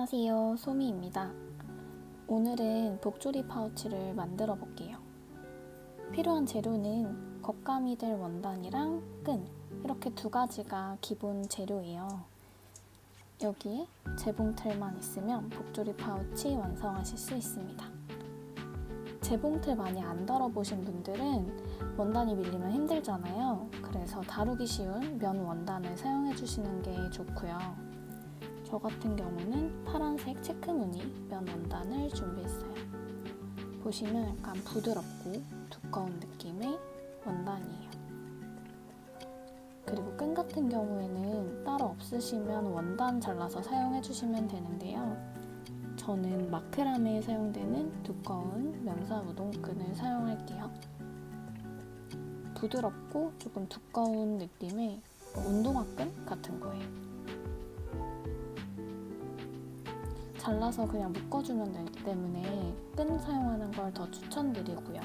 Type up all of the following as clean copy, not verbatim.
안녕하세요, 소미입니다. 오늘은 복조리 파우치를 만들어 볼게요. 필요한 재료는 겉감이 될 원단이랑 끈, 이렇게 두 가지가 기본 재료예요. 여기에 재봉틀만 있으면 복조리 파우치 완성하실 수 있습니다. 재봉틀 많이 안 다뤄보신 분들은 원단이 밀리면 힘들잖아요. 그래서 다루기 쉬운 면 원단을 사용해 주시는 게 좋고요. 저 같은 경우는 파란색 체크무늬 면 원단을 준비했어요. 보시면 약간 부드럽고 두꺼운 느낌의 원단이에요. 그리고 끈 같은 경우에는 따로 없으시면 원단 잘라서 사용해 주시면 되는데요. 저는 마크라메에 사용되는 두꺼운 면사 우동끈을 사용할게요. 부드럽고 조금 두꺼운 느낌의 운동화끈 같은 거예요. 잘라서 그냥 묶어주면 되기 때문에 끈 사용하는 걸 더 추천드리고요.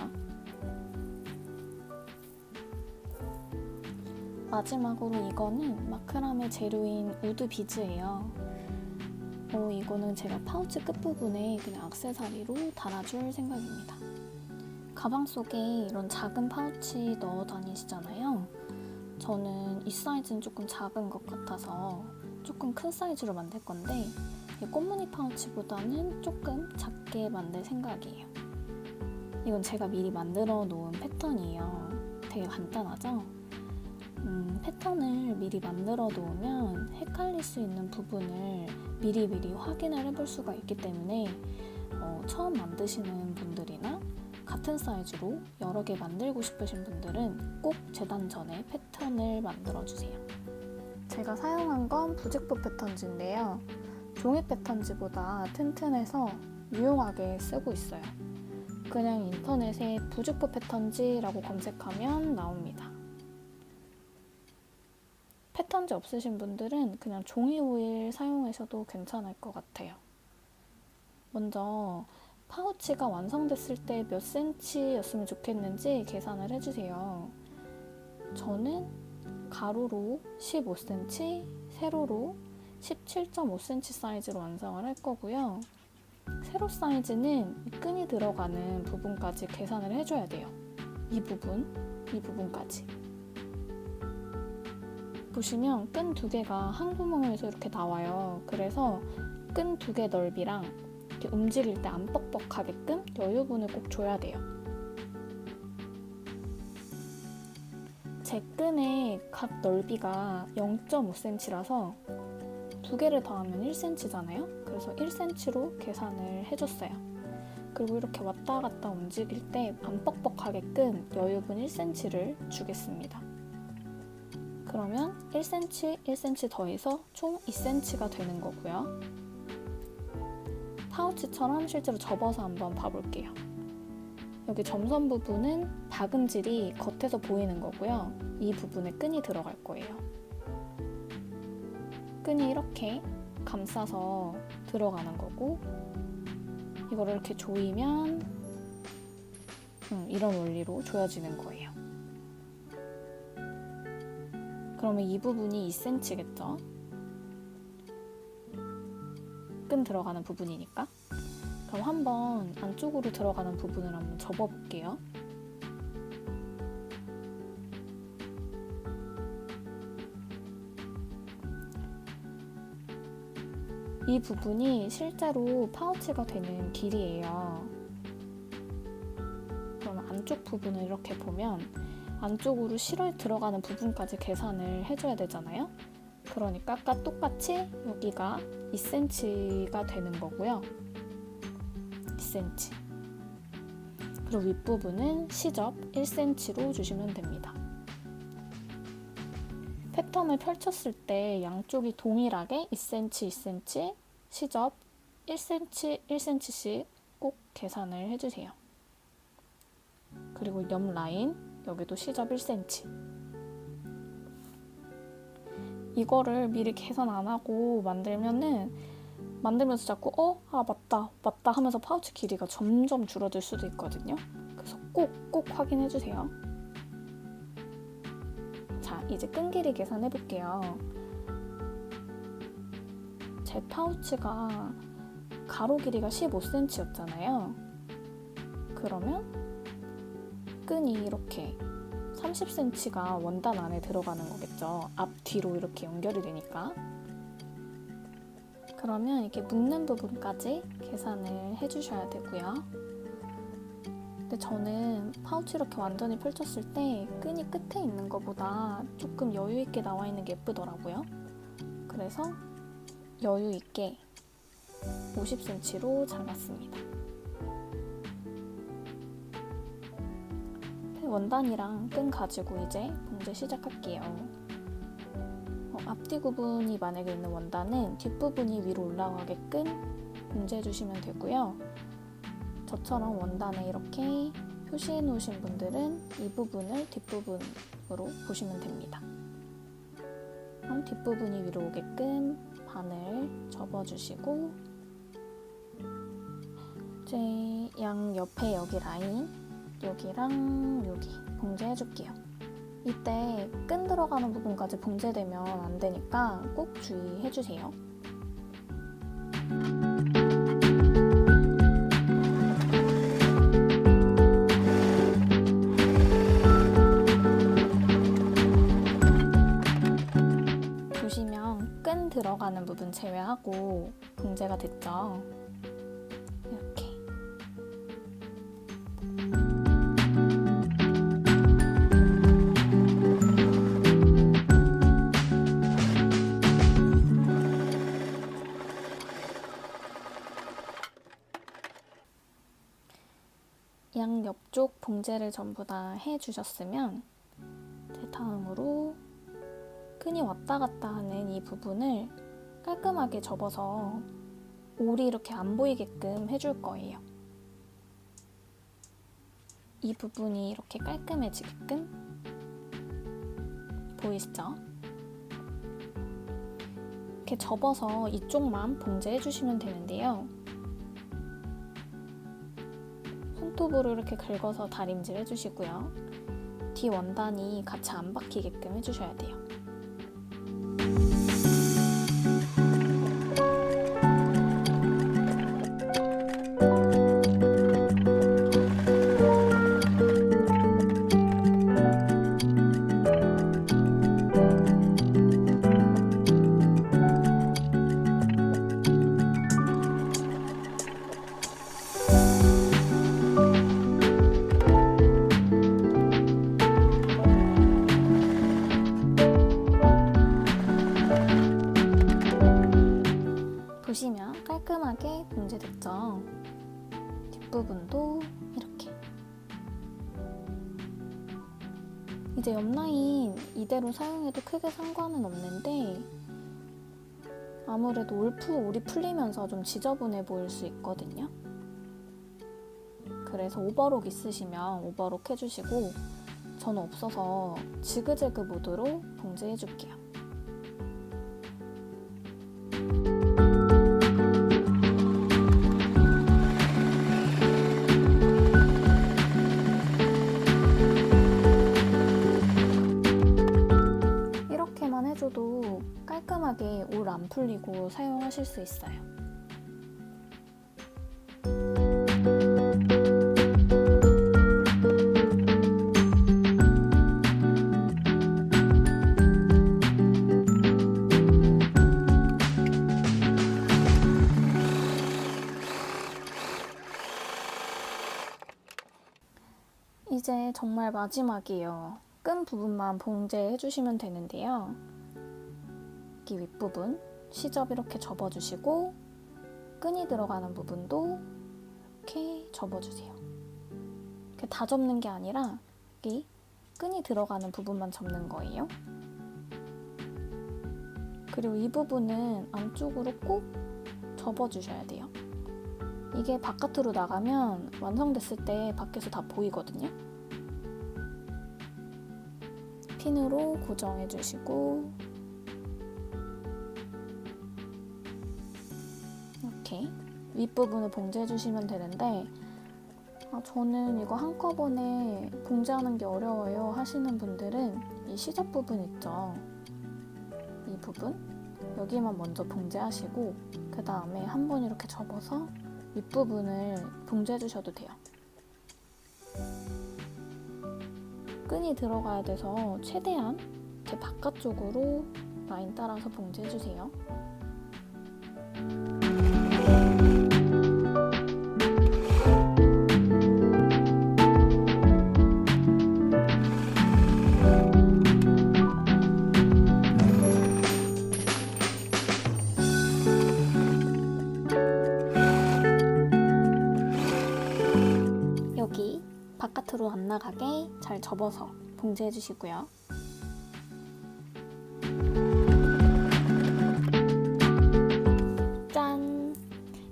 마지막으로 이거는 마크라메 재료인 우드 비즈예요. 이거는 제가 파우치 끝부분에 그냥 액세서리로 달아줄 생각입니다. 가방 속에 이런 작은 파우치 넣어 다니시잖아요. 저는 이 사이즈는 조금 작은 것 같아서 조금 큰 사이즈로 만들 건데 꽃무늬 파우치보다는 조금 작게 만들 생각이에요. 이건 제가 미리 만들어 놓은 패턴이에요. 되게 간단하죠? 패턴을 미리 만들어 놓으면 헷갈릴 수 있는 부분을 미리 확인을 해볼 수가 있기 때문에 처음 만드시는 분들이나 같은 사이즈로 여러 개 만들고 싶으신 분들은 꼭 재단 전에 패턴을 만들어 주세요. 제가 사용한 건 부직포 패턴지인데요. 종이 패턴지보다 튼튼해서 유용하게 쓰고 있어요. 그냥 인터넷에 부직포 패턴지라고 검색하면 나옵니다. 패턴지 없으신 분들은 그냥 종이 오일 사용하셔도 괜찮을 것 같아요. 먼저 파우치가 완성됐을 때 몇 cm였으면 좋겠는지 계산을 해주세요. 저는 가로로 15cm, 세로로 17.5cm 사이즈로 완성을 할 거고요. 세로 사이즈는 끈이 들어가는 부분까지 계산을 해줘야 돼요. 이 부분까지. 보시면 끈 두 개가 한 구멍에서 이렇게 나와요. 그래서 끈 두 개 넓이랑 이렇게 움직일 때 안 뻑뻑하게끔 여유분을 꼭 줘야 돼요. 제 끈의 각 넓이가 0.5cm라서 두 개를 더하면 1cm잖아요. 그래서 1cm로 계산을 해줬어요. 그리고 이렇게 왔다 갔다 움직일 때 안 뻑뻑하게끔 여유분 1cm를 주겠습니다. 그러면 1cm, 1cm 더해서 총 2cm가 되는 거고요. 파우치처럼 실제로 접어서 한번 봐볼게요. 여기 점선 부분은 박음질이 겉에서 보이는 거고요. 이 부분에 끈이 들어갈 거예요. 끈이 이렇게 감싸서 들어가는 거고, 이거를 이렇게 조이면 이런 원리로 조여지는 거예요. 그러면 이 부분이 2cm겠죠? 끈 들어가는 부분이니까. 그럼 한번 안쪽으로 들어가는 부분을 한번 접어볼게요. 이 부분이 실제로 파우치가 되는 길이에요. 그러면 안쪽 부분을 이렇게 보면 안쪽으로 실어 들어가는 부분까지 계산을 해줘야 되잖아요. 그러니까 아까 똑같이 여기가 2cm가 되는 거고요. 2cm. 그리고 윗부분은 시접 1cm로 주시면 됩니다. 패턴을 펼쳤을 때 양쪽이 동일하게 2cm, 2cm, 시접 1cm, 1cm씩 꼭 계산을 해주세요. 그리고 옆 라인, 여기도 시접 1cm. 이거를 미리 계산 안 하고 만들면서 자꾸 맞다 하면서 파우치 길이가 점점 줄어들 수도 있거든요. 그래서 꼭 확인해주세요. 자, 이제 끈 길이 계산해 볼게요. 제 파우치가 가로 길이가 15cm였잖아요. 그러면 끈이 이렇게 30cm가 원단 안에 들어가는 거겠죠. 앞뒤로 이렇게 연결이 되니까. 그러면 이렇게 묶는 부분까지 계산을 해주셔야 되고요. 근데 저는 파우치 이렇게 완전히 펼쳤을 때 끈이 끝에 있는 것보다 조금 여유 있게 나와 있는 게 예쁘더라고요. 그래서 여유 있게 50cm로 잘랐습니다. 원단이랑 끈 가지고 이제 봉제 시작할게요. 앞뒤 구분이 만약에 있는 원단은 뒷부분이 위로 올라가게끔 봉제해 주시면 되고요. 저처럼 원단에 이렇게 표시해 놓으신 분들은 이 부분을 뒷부분으로 보시면 됩니다. 그럼 뒷부분이 위로 오게끔 바늘 접어주시고 이제 양 옆에 여기 라인 여기랑 여기 봉제해 줄게요. 이때 끈 들어가는 부분까지 봉제되면 안 되니까 꼭 주의해 주세요. 보시면 끈 들어가는 부분 제외하고 봉제가 됐죠? 이렇게. 양 옆쪽 봉제를 전부 다 해주셨으면 이제 다음으로 끈이 왔다 갔다 하는 이 부분을 깔끔하게 접어서 올이 이렇게 안 보이게끔 해줄 거예요. 이 부분이 이렇게 깔끔해지게끔 보이시죠? 이렇게 접어서 이쪽만 봉제해 주시면 되는데요. 손톱으로 이렇게 긁어서 다림질 해주시고요. 뒤 원단이 같이 안 박히게끔 해주셔야 돼요. 보시면 깔끔하게 봉제됐죠? 뒷부분도 이렇게. 이제 옆라인 이대로 사용해도 크게 상관은 없는데 아무래도 올이 풀리면서 좀 지저분해 보일 수 있거든요. 그래서 오버록 있으시면 오버록 해주시고 저는 없어서 지그재그 모드로 봉제해줄게요. 이렇게만 해줘도 깔끔하게 올 안 풀리고 사용하실 수 있어요. 이제 정말 마지막이에요. 끈 부분만 봉제해 주시면 되는데요. 여기 윗부분 시접 이렇게 접어주시고 끈이 들어가는 부분도 이렇게 접어주세요. 이렇게 다 접는 게 아니라 여기 끈이 들어가는 부분만 접는 거예요. 그리고 이 부분은 안쪽으로 꼭 접어주셔야 돼요. 이게 바깥으로 나가면 완성됐을 때 밖에서 다 보이거든요. 핀으로 고정해주시고 이렇게 윗부분을 봉제해주시면 되는데 저는 이거 한꺼번에 봉제하는 게 어려워요 하시는 분들은 이 시접 부분 있죠? 이 부분? 여기만 먼저 봉제하시고 그 다음에 한 번 이렇게 접어서 윗부분을 봉제해 주셔도 돼요. 끈이 들어가야 돼서 최대한 이렇게 바깥쪽으로 라인 따라서 봉제해 주세요. 여기 바깥으로 안 나가게 잘 접어서 봉제해 주시고요. 짠!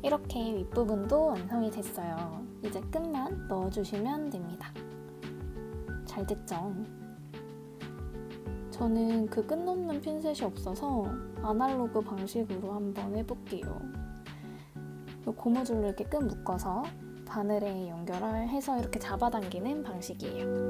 이렇게 윗부분도 완성이 됐어요. 이제 끝만 넣어주시면 됩니다. 잘 됐죠? 저는 그 끈 놓는 핀셋이 없어서 아날로그 방식으로 한번 해볼게요. 고무줄로 이렇게 끈 묶어서 바늘에 연결을 해서 이렇게 잡아당기는 방식이에요.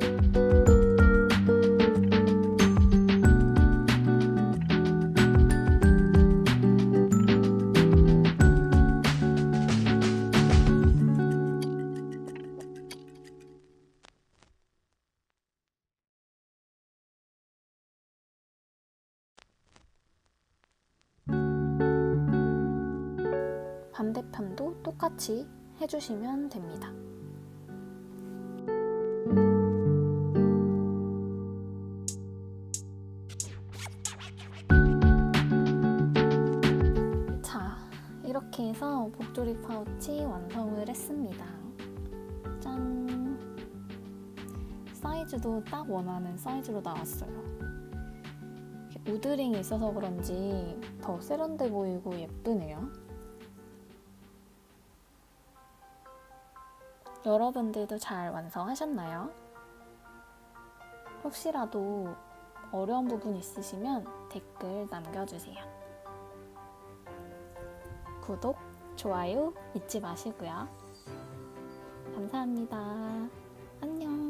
반대편도 똑같이 해주시면 됩니다. 자, 이렇게 해서 복조리 파우치 완성을 했습니다. 짠! 사이즈도 딱 원하는 사이즈로 나왔어요. 우드링이 있어서 그런지 더 세련돼 보이고 예쁘네요. 여러분들도 잘 완성하셨나요? 혹시라도 어려운 부분 있으시면 댓글 남겨주세요. 구독, 좋아요 잊지 마시고요. 감사합니다. 안녕.